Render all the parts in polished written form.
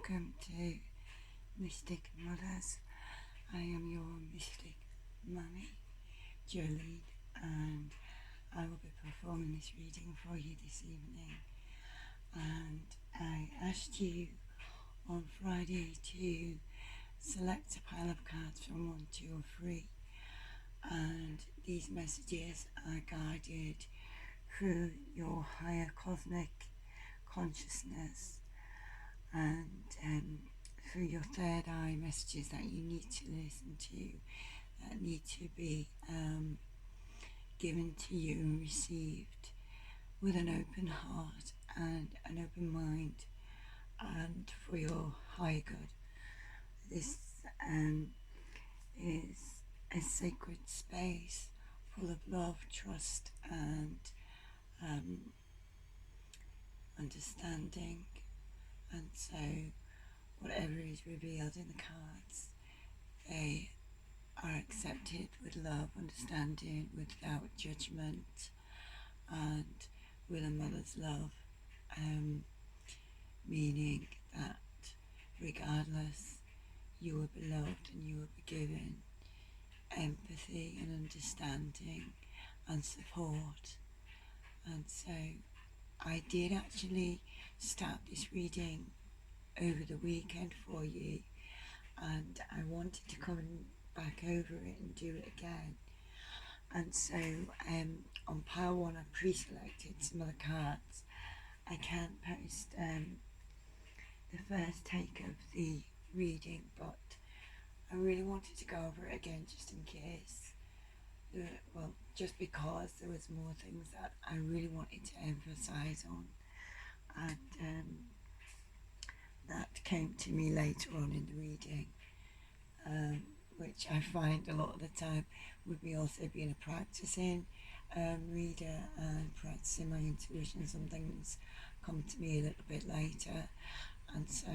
welcome to Mystic Mothers. I am your Mystic Mummy, Jolene, and I will be performing this reading for you this evening. And I asked you on Friday to select a pile of cards from 1, 2 or 3, and these messages are guided through your higher cosmic consciousness and through your third eye messages that you need to listen to, that need to be given to you and received with an open heart and an open mind, and for your higher good. This is a sacred space full of love, trust and understanding, and so whatever is revealed in the cards, they are accepted with love, understanding, without judgment, and with a mother's love, meaning that regardless, you were beloved and you will be given empathy and understanding and support. And so I did actually start this reading over the weekend for you, and I wanted to come back over it and do it again. And so on pile 1 I pre-selected some of the cards. I can't post the first take of the reading, but I really wanted to go over it again just in case, just because there was more things that I really wanted to emphasize on, and that came to me later on in the reading, which I find a lot of the time with me also being a practicing reader and practicing my intuition. Some things come to me a little bit later, and so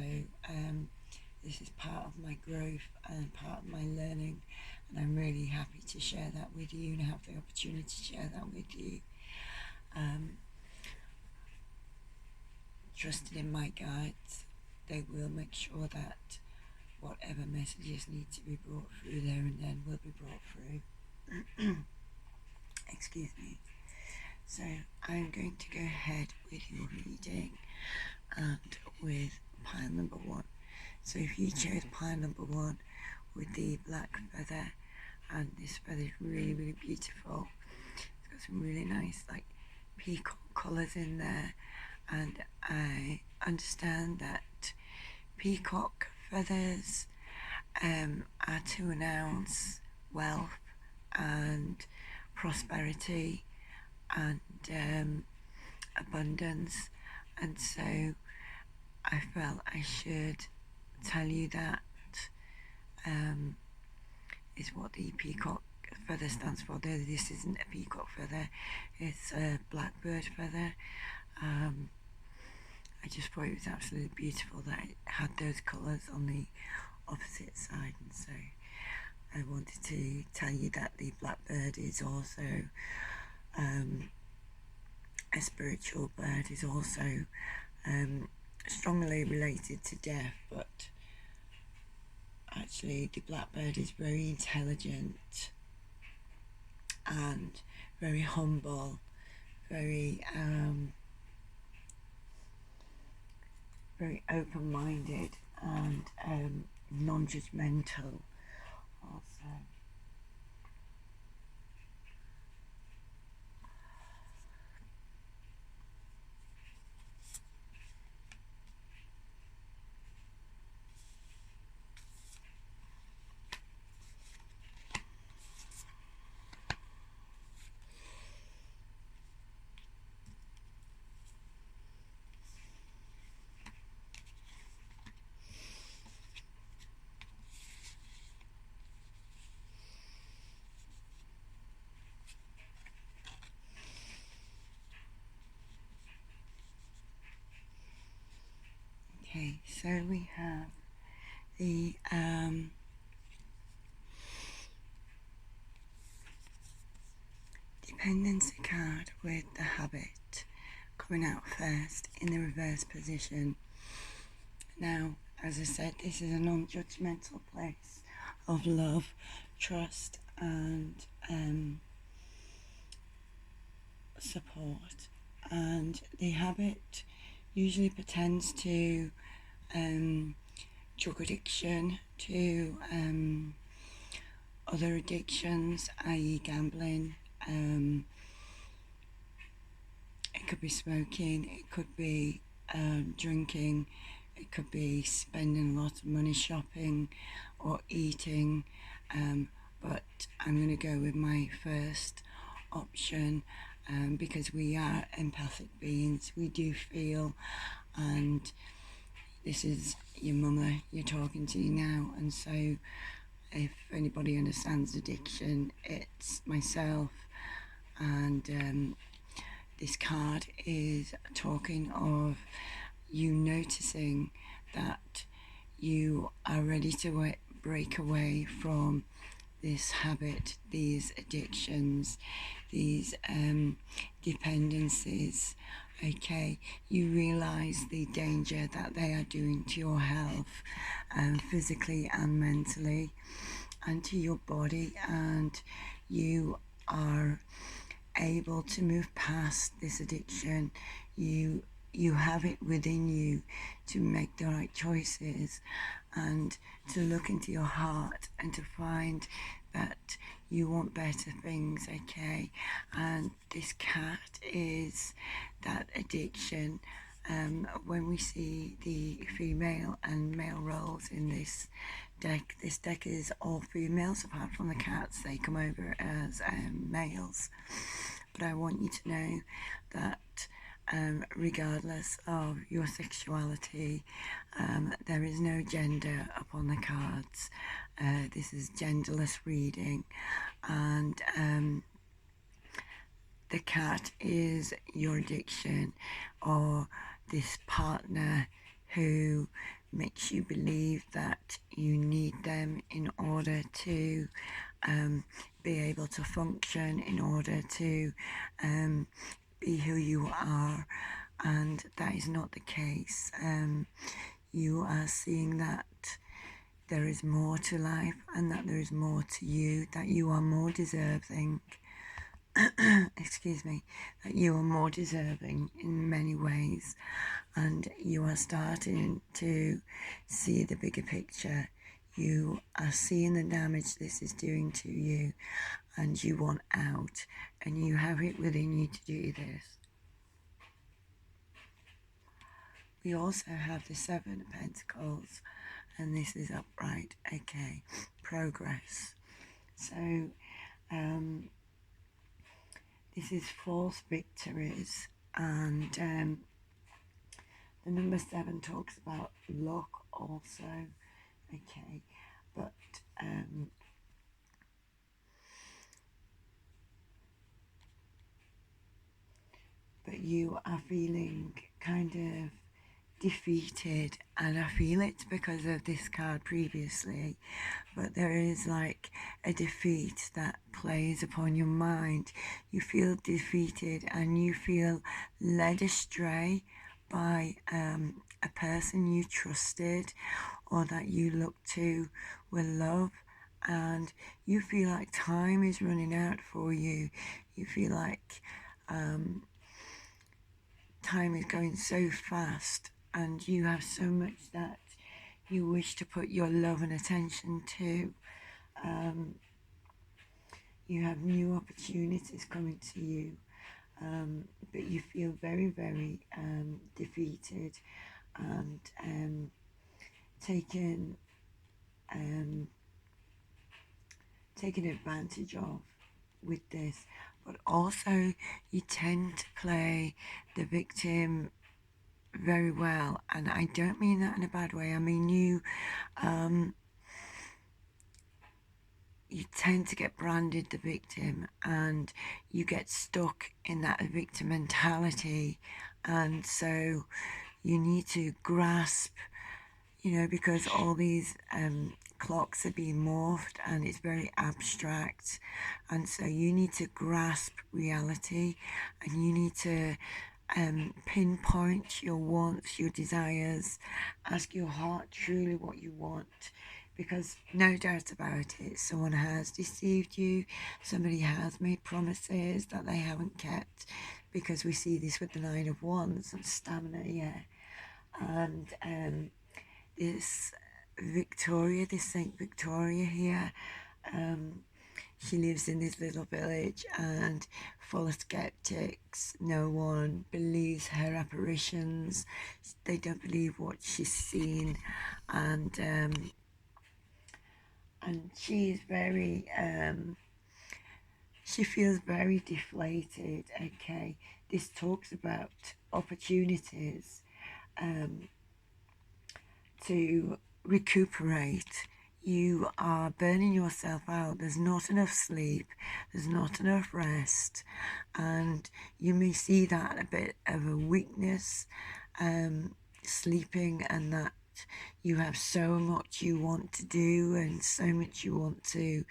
this is part of my growth and part of my learning, and I'm really happy to share that with you and have the opportunity to share that with you. Trusting in my guides, they will make sure that whatever messages need to be brought through there and then will be brought through. Excuse me. So I'm going to go ahead with your reading and with pile number 1. So if you chose pile number 1 with the black feather, and this feather is really, really beautiful. It's got some really nice like peacock colours in there, and I understand that peacock feathers are to announce wealth and prosperity and abundance, and so I felt I should tell you that is what the peacock feather stands for. Though this isn't a peacock feather, it's a blackbird feather. I just thought it was absolutely beautiful that it had those colours on the opposite side, and so I wanted to tell you that the blackbird is also a spiritual bird, is also strongly related to death, but actually the blackbird is very intelligent and very humble, very very open-minded and non-judgmental also. Okay, so we have the dependency card with the habit coming out first in the reverse position. Now, as I said, this is a non-judgmental place of love, trust, and support. And the habit usually pertains to drug addiction, to other addictions, i.e. gambling. It could be smoking, it could be drinking, it could be spending a lot of money shopping or eating. But I'm going to go with my first option because we are empathic beings. We do feel, and this is your mother you're talking to now, and so if anybody understands addiction, it's myself. And this card is talking of you noticing that you are ready to break away from this habit, these addictions, these dependencies. Okay, you realize the danger that they are doing to your health, physically and mentally, and to your body, and you are able to move past this addiction. You have it within you to make the right choices and to look into your heart and to find that you want better things. Okay, and this cat is that addiction. When we see the female and male roles in this deck is all females apart from the cats. They come over as males. But I want you to know that regardless of your sexuality, there is no gender upon the cards. This is genderless reading, and the cat is your addiction, or this partner who makes you believe that you need them in order to be able to function, in order to be who you are, and that is not the case. You are seeing that there is more to life and that there is more to you, that you are more deserving. Excuse me, that you are more deserving in many ways, and you are starting to see the bigger picture. You are seeing the damage this is doing to you, and you want out, and you have it within you to do this. We also have the Seven of Pentacles, and this is upright. Okay, progress. So this is false victories, and the number 7 talks about luck also. Okay, but you are feeling kind of defeated, and I feel it because of this card previously, but there is like a defeat that plays upon your mind. You feel defeated and you feel led astray by a person you trusted or that you looked to with love, and you feel like time is running out for you. You feel like time is going so fast, and you have so much that you wish to put your love and attention to. You have new opportunities coming to you, but you feel very, very defeated and taken advantage of with this. But also you tend to play the victim very well, and I don't mean that in a bad way. I mean you tend to get branded the victim, and you get stuck in that victim mentality, and so you need to grasp, because all these clocks are being morphed and it's very abstract, and so you need to grasp reality, and you need to pinpoint your wants, your desires, ask your heart truly what you want, because no doubt about it, someone has deceived you, somebody has made promises that they haven't kept, because we see this with the Nine of Wands and stamina, yeah. And this Victoria, this Saint Victoria here, she lives in this little village and full of skeptics. No one believes her apparitions. They don't believe what she's seen, and she's very she feels very deflated. Okay, this talks about opportunities to recuperate. You are burning yourself out. There's not enough sleep, there's not enough rest, and you may see that a bit of a weakness, sleeping, and that you have so much you want to do and so much you want to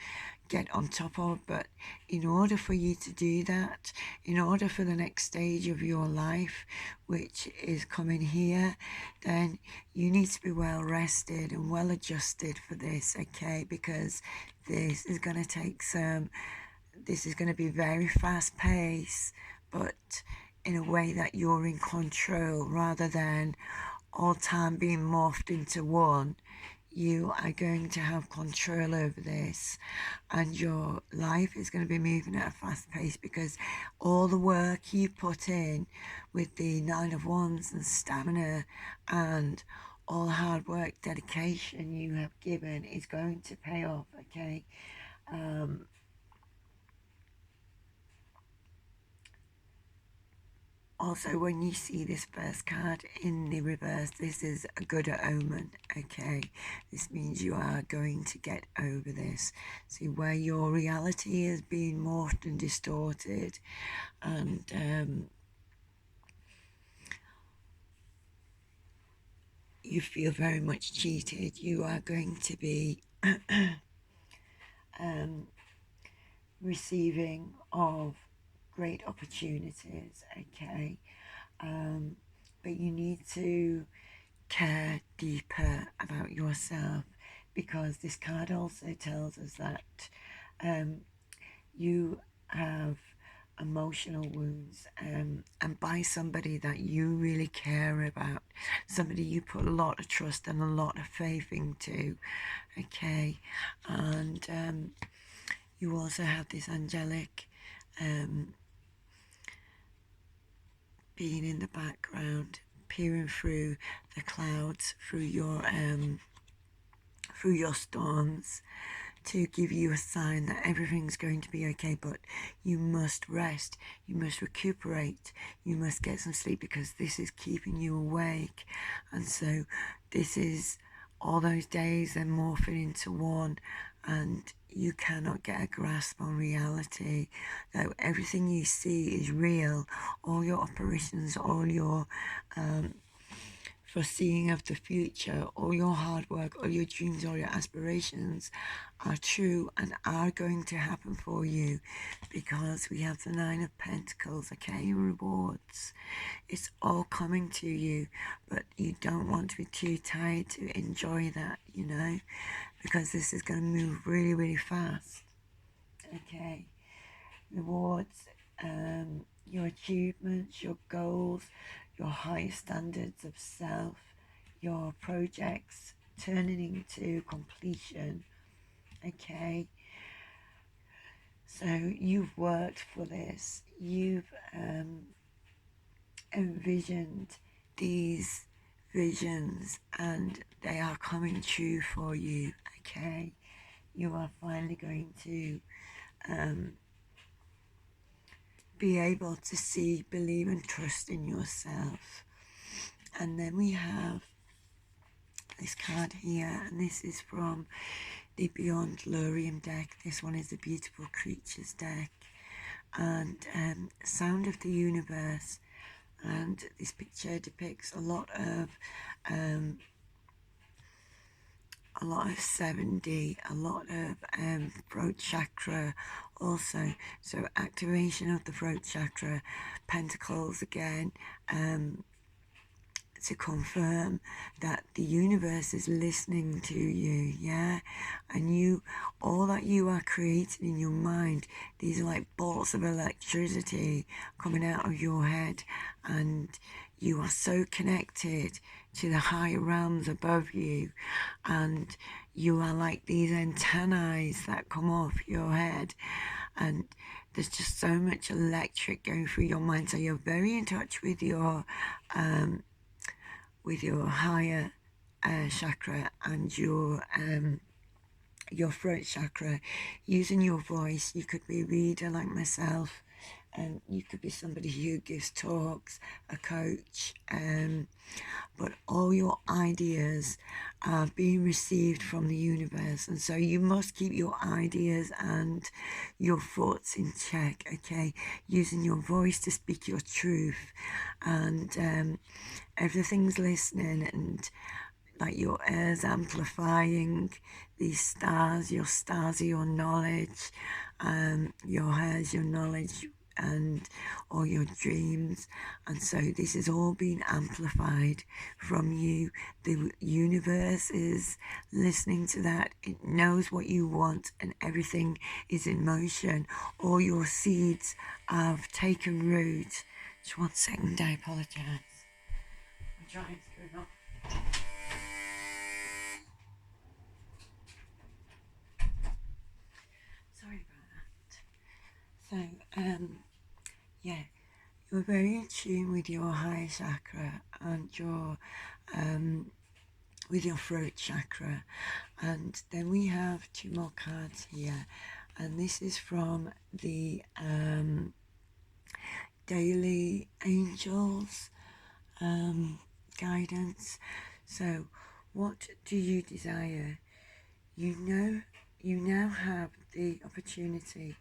get on top of. But in order for you to do that, in order for the next stage of your life, which is coming here, then you need to be well rested and well adjusted for this, okay? Because this is going to take this is going to be very fast paced, but in a way that you're in control rather than all time being morphed into one. You are going to have control over this, and your life is going to be moving at a fast pace, because all the work you put in with the Nine of Wands and stamina and all the hard work, dedication you have given is going to pay off, okay? Also, when you see this first card in the reverse, this is a good omen, okay? This means you are going to get over this. See, where your reality is being morphed and distorted, and you feel very much cheated, you are going to be receiving of great opportunities, okay? But you need to care deeper about yourself, because this card also tells us that you have emotional wounds, and by somebody that you really care about, somebody you put a lot of trust and a lot of faith into, okay? And you also have this angelic being in the background, peering through the clouds, through your storms, to give you a sign that everything's going to be okay. But you must rest, you must recuperate, you must get some sleep, because this is keeping you awake. And so this is all those days and morphing into one, and you cannot get a grasp on reality. Though everything you see is real, all your apparitions, all your foreseeing of the future, all your hard work, all your dreams, all your aspirations are true and are going to happen for you, because we have the Nine of Pentacles, okay? Rewards. It's all coming to you, but you don't want to be too tired to enjoy that, you know, because this is going to move really, really fast, okay? Rewards, your achievements, your goals, your higher standards of self, your projects turning into completion, okay? So you've worked for this, you've envisioned these visions, and they are coming true for you, okay? You are finally going to be able to see, believe and trust in yourself. And then we have this card here, and this is from the Beyond Lurium deck. This one is the Beautiful Creatures deck, and Sound of the Universe. And this picture depicts a lot of a lot of 7D, a lot of throat chakra also. So activation of the throat chakra, pentacles again, to confirm that the universe is listening to you, yeah? And you, all that you are creating in your mind, these are like bolts of electricity coming out of your head, and you are so connected to the higher realms above you, and you are like these antennae that come off your head, and there's just so much electric going through your mind. So you're very in touch with your higher chakra and your throat chakra, using your voice. You could be a reader like myself, and you could be somebody who gives talks, a coach, but all your ideas are being received from the universe, and so you must keep your ideas and your thoughts in check, okay? Using your voice to speak your truth, and everything's listening, and like your ears amplifying these stars. Your stars are your knowledge, your hairs, your knowledge, and all your dreams. And so this is all being amplified from you. The universe is listening to that. It knows what you want, and everything is in motion. All your seeds have taken root. Just 1 second, I apologize. I'm trying to go off. Sorry about that. So, yeah, you're very in tune with your higher chakra and your, with your throat chakra. And then we have 2 more cards here, and this is from the Daily Angels guidance. So, what do you desire? You now have the opportunity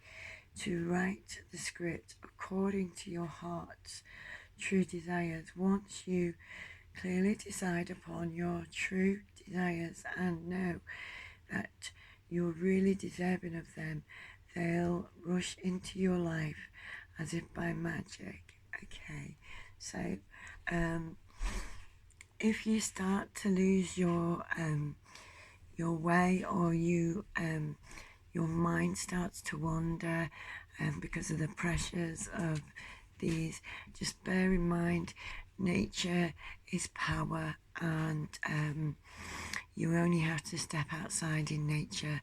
to write the script according to your heart's true desires. Once you clearly decide upon your true desires and know that you're really deserving of them, they'll rush into your life as if by magic. Okay, so if you start to lose your way, or your mind starts to wander because of the pressures of these, just bear in mind nature is power, and you only have to step outside in nature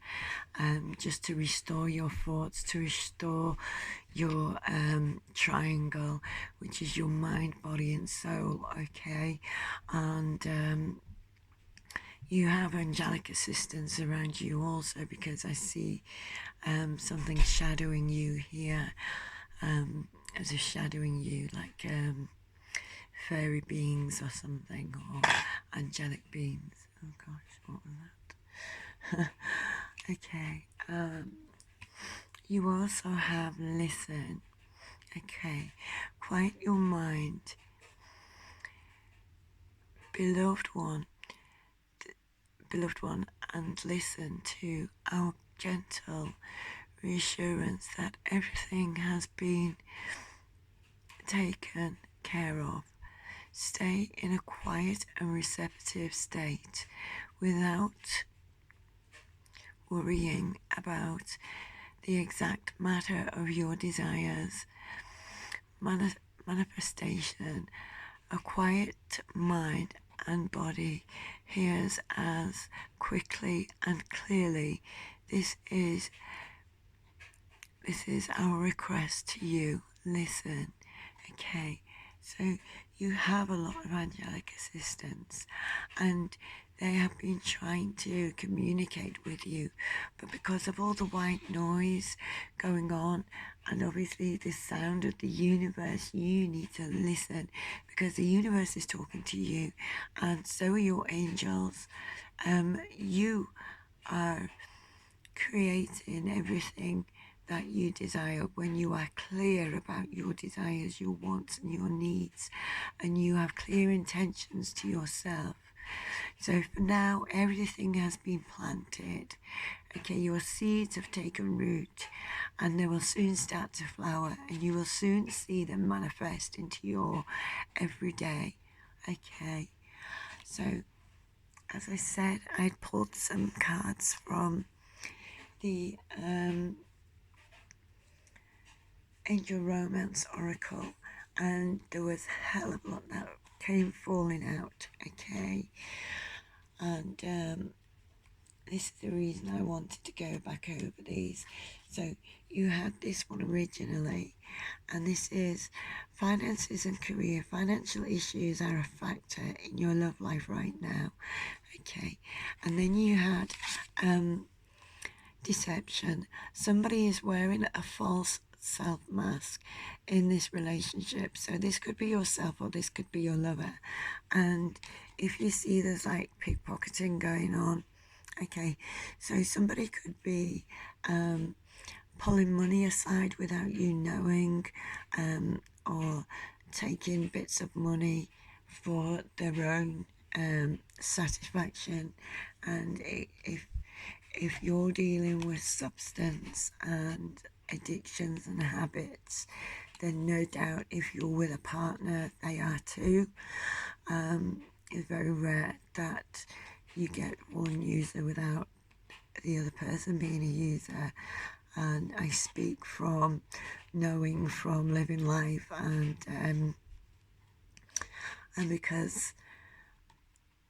just to restore your thoughts, to restore your triangle, which is your mind, body and soul, okay? And you have angelic assistance around you also, because I see something shadowing you here, as if shadowing you, like fairy beings or something, or angelic beings. Oh gosh, what was that? Okay, you also have listen. Okay, quiet your mind, beloved one, and listen to our gentle reassurance that everything has been taken care of. Stay in a quiet and receptive state without worrying about the exact matter of your desires. Manifestation, a quiet mind and body hears as quickly and clearly. This is our request to you. Listen, okay? So you have a lot of angelic assistance, and they have been trying to communicate with you, but because of all the white noise going on, and obviously the sound of the universe, you need to listen, because the universe is talking to you, and so are your angels. You are creating everything that you desire when you are clear about your desires, your wants and your needs, and you have clear intentions to yourself. So for now, everything has been planted. Okay, your seeds have taken root and they will soon start to flower and you will soon see them manifest into your everyday. Okay, so as I said, I pulled some cards from the Angel Romance Oracle and there was a hell of a lot that came falling out. Okay, and this is the reason I wanted to go back over these. So you had this one originally, and this is finances and career. Financial issues are a factor in your love life right now. Okay, and then you had deception. Somebody is wearing a false self mask in this relationship. So this could be yourself or this could be your lover. And if you see there's like pickpocketing going on, okay, so somebody could be pulling money aside without you knowing, or taking bits of money for their own satisfaction. And if you're dealing with substance and addictions and habits, then no doubt if you're with a partner, they are too. It's very rare that you get one user without the other person being a user. And I speak from knowing, from living life, and because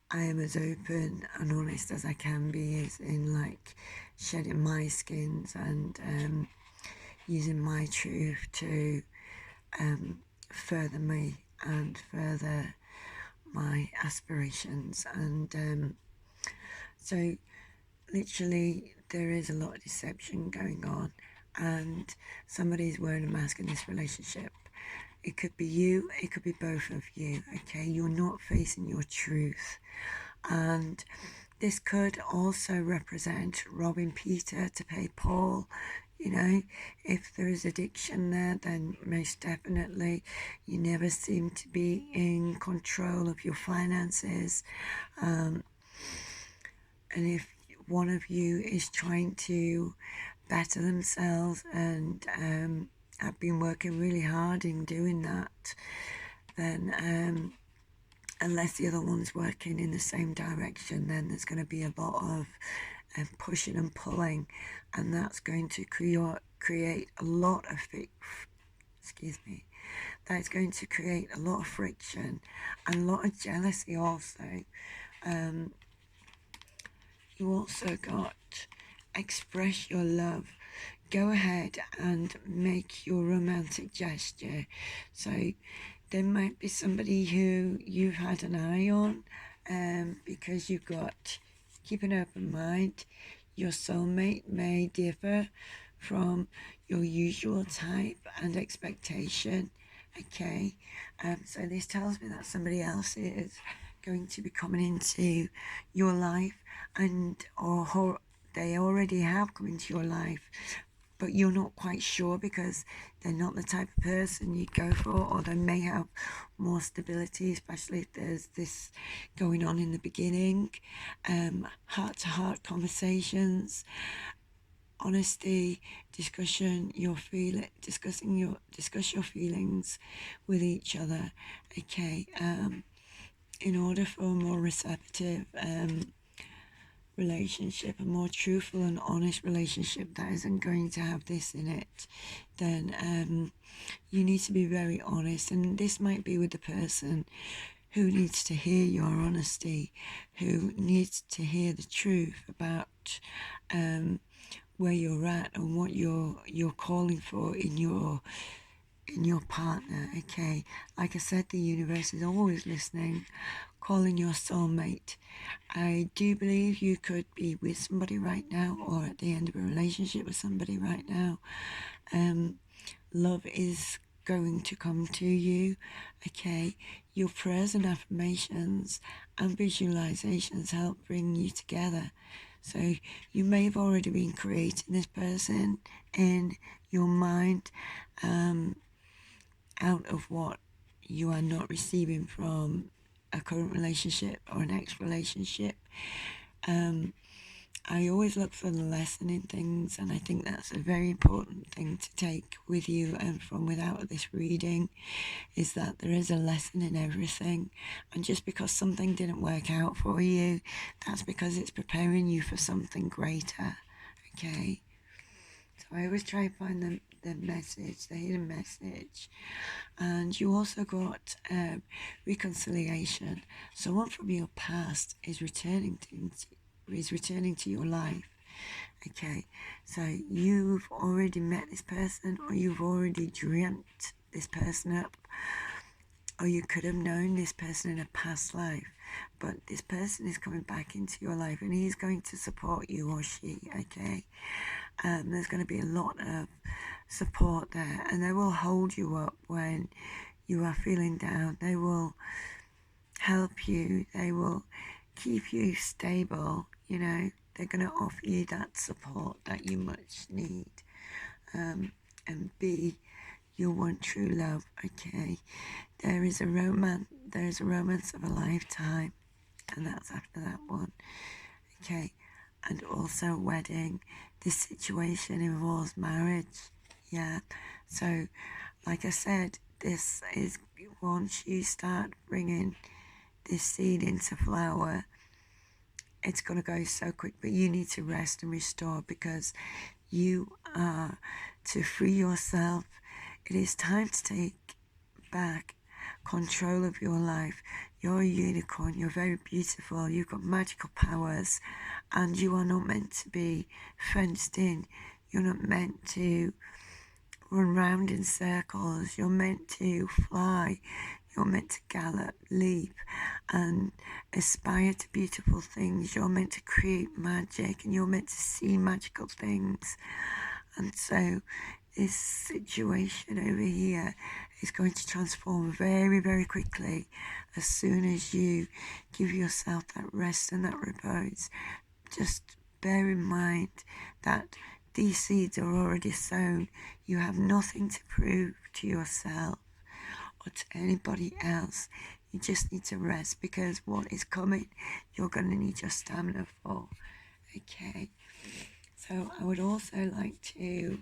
I am as open and honest as I can be, is in like shedding my skins and using my truth to further me and further my aspirations. And so literally there is a lot of deception going on and somebody's wearing a mask in this relationship. It could be you, it could be both of you. Okay, you're not facing your truth. And this could also represent robbing Peter to pay Paul. You know, if there is addiction there, then most definitely you never seem to be in control of your finances. And if one of you is trying to better themselves and have been working really hard in doing that, then unless the other one's working in the same direction, then there's going to be a lot of pushing and pulling, and that's going to create a lot of that's going to create a lot of friction and a lot of jealousy also. You also got express your love. Go ahead and make your romantic gesture. So there might be somebody who you've had an eye on, because you've got, keep an open mind. Your soulmate may differ from your usual type and expectation. Okay, so this tells me that somebody else is going to be coming into your life, and or they already have come into your life, but you're not quite sure because they're not the type of person you'd go for, or they may have more stability, especially if there's this going on in the beginning. Heart-to-heart conversations, honesty, discussion, discuss your feelings with each other. Okay, in order for a more receptive relationship, a more truthful and honest relationship that isn't going to have this in it, then you need to be very honest. And this might be with the person who needs to hear your honesty, who needs to hear the truth about where you're at and what you're calling for in your partner. Okay, like I said, the universe is always listening, calling your soulmate. I do believe you could be with somebody right now or at the end of a relationship with somebody right now. Love is going to come to you. Okay, your prayers and affirmations and visualizations help bring you together. So you may have already been creating this person in your mind, out of what you are not receiving from a current relationship or an ex-relationship, I always look for the lesson in things, and I think that's a very important thing to take with you and from without this reading, is that there is a lesson in everything. And just because something didn't work out for you, that's because it's preparing you for something greater, okay? So I always try to find the message, the hidden message. And you also got reconciliation. Someone from your past is returning to your life. Okay, so you've already met this person, or you've already dreamt this person up, or you could have known this person in a past life, but this person is coming back into your life and he's going to support you, or she, okay? There's going to be a lot of support there, and they will hold you up when you are feeling down. They will help you, they will keep you stable, you know. They're going to offer you that support that you much need. And B, you want true love, okay? There is a romance of a lifetime, and that's after that one, okay? And also wedding. This situation involves marriage, yeah. So, like I said, this is once you start bringing this seed into flower, it's going to go so quick, but you need to rest and restore, because you are to free yourself. It is time to take back control of your life. You're a unicorn, you're very beautiful, you've got magical powers, and you are not meant to be fenced in. You're not meant to run round in circles. You're meant to fly. You're meant to gallop, leap, and aspire to beautiful things. You're meant to create magic, and you're meant to see magical things. And so this situation over here is going to transform very, very quickly as soon as you give yourself that rest and that repose. Just bear in mind that these seeds are already sown. You have nothing to prove to yourself or to anybody else. You just need to rest, because what is coming, you're going to need your stamina for. Okay, so I would also like to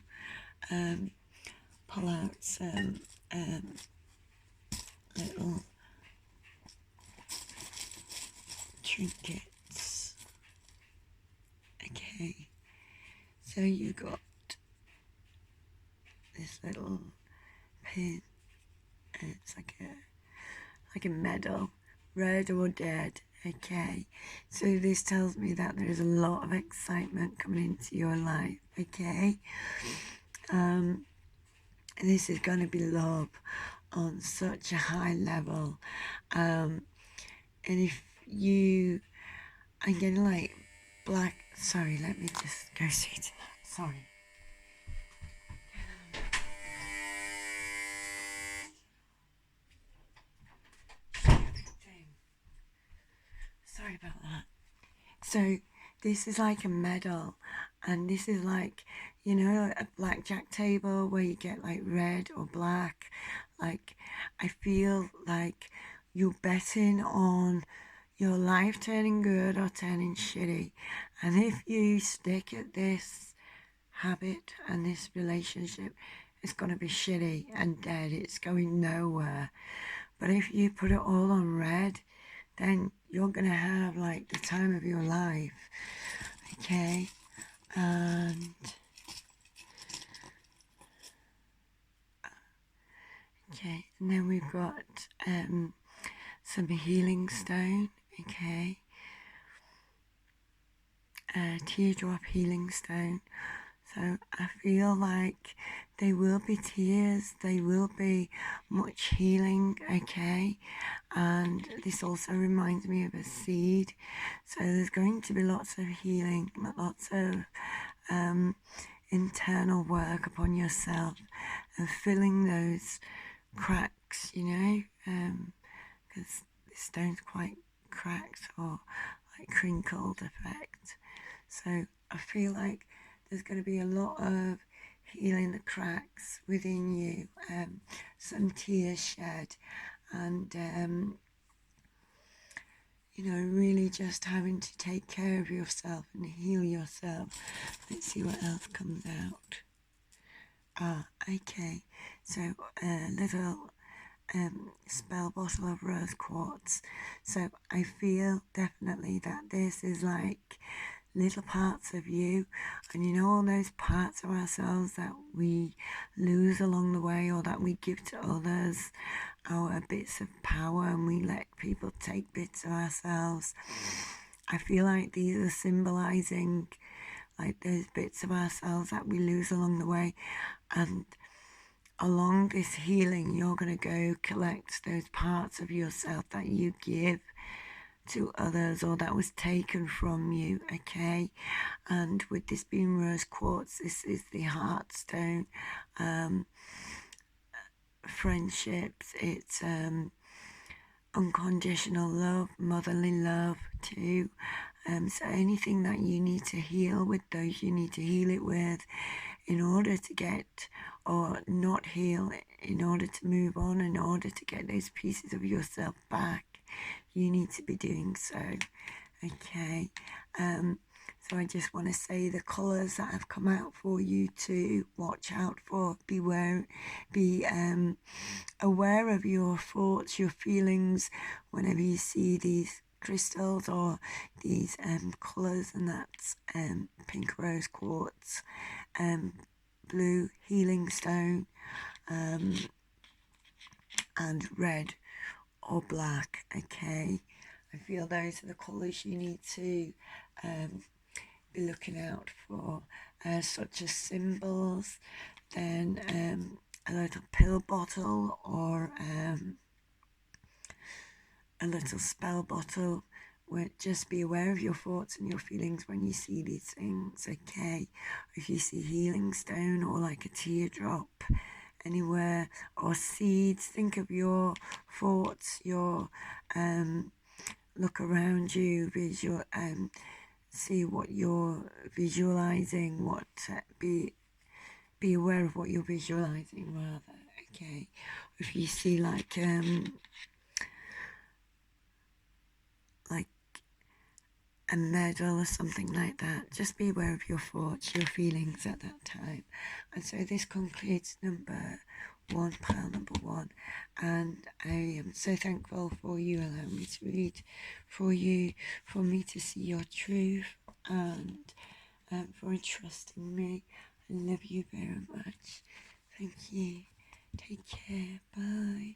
pull out some little trinkets. Okay, so you got this little pin, and it's like a medal, red or dead. Okay, so this tells me that there is a lot of excitement coming into your life. Okay, this is going to be love on such a high level, and if you, I'm getting like black, sorry, let me just go see to that, sorry. Sorry about that. So this is like a medal, and this is like, you know, a blackjack table where you get like red or black. Like, I feel like you're betting on your life turning good or turning shitty. And if you stick at this habit and this relationship, it's going to be shitty and dead. It's going nowhere. But if you put it all on red, then you're going to have like the time of your life. Okay, and okay, and then we've got some healing stone. Okay, teardrop healing stone. So I feel like there will be tears, there will be much healing, okay? And this also reminds me of a seed. So there's going to be lots of healing, lots of internal work upon yourself and filling those cracks, you know? Because this stone's quite cracked or like crinkled effect. So I feel like there's going to be a lot of healing the cracks within you, some tears shed, and really just having to take care of yourself and heal yourself. Let's see what else comes out. Okay, so a little spell bottle of rose quartz. So I feel definitely that this is like little parts of you, and all those parts of ourselves that we lose along the way or that we give to others, our bits of power, and we let people take bits of ourselves. I feel like these are symbolizing like those bits of ourselves that we lose along the way, and along this healing you're going to go collect those parts of yourself that you give to others or that was taken from you. Okay, and with this being rose quartz, this is the heart stone. Friendships, it's unconditional love, motherly love too. So anything that you need to heal with those, you need to heal it with in order to get, or not heal, in order to move on, in order to get those pieces of yourself back. You need to be doing so. Okay. So I just want to say the colours that have come out for you to watch out for. Be aware of your thoughts, your feelings whenever you see these crystals or these colours, and that's pink rose quartz, blue healing stone, and red or black. Okay, I feel those are the colours you need to be looking out for, such as symbols, then a little pill bottle or a little spell bottle. Just be aware of your thoughts and your feelings when you see these things. Okay, if you see healing stone or like a teardrop anywhere, or seeds, think of your thoughts, your look around you, see what you're visualizing, be aware of what you're visualizing rather. Okay, if you see like a medal or something like that, just be aware of your thoughts, your feelings at that time. And so this concludes pile number one, and I am so thankful for you allowing me to read for you, for me to see your truth, and for trusting me. I love you very much. Thank you. Take care. Bye.